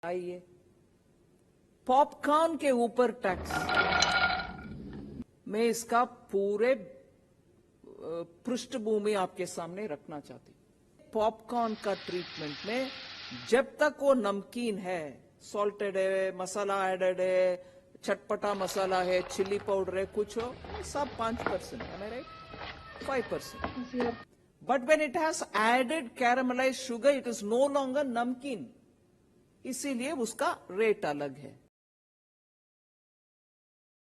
आइए, पॉपकॉर्न के ऊपर टैक्स, मैं इसका पूरे पृष्ठभूमि आपके सामने रखना चाहती हूं। पॉपकॉर्न का ट्रीटमेंट में जब तक वो नमकीन है, सॉल्टेड है, मसाला एडेड है, चटपटा मसाला है, चिली पाउडर है, कुछ हो, सब 5% है, right, 5%. But when it has added caramelized sugar, it is no longer नमकीन, इसीलिए उसका रेट अलग है.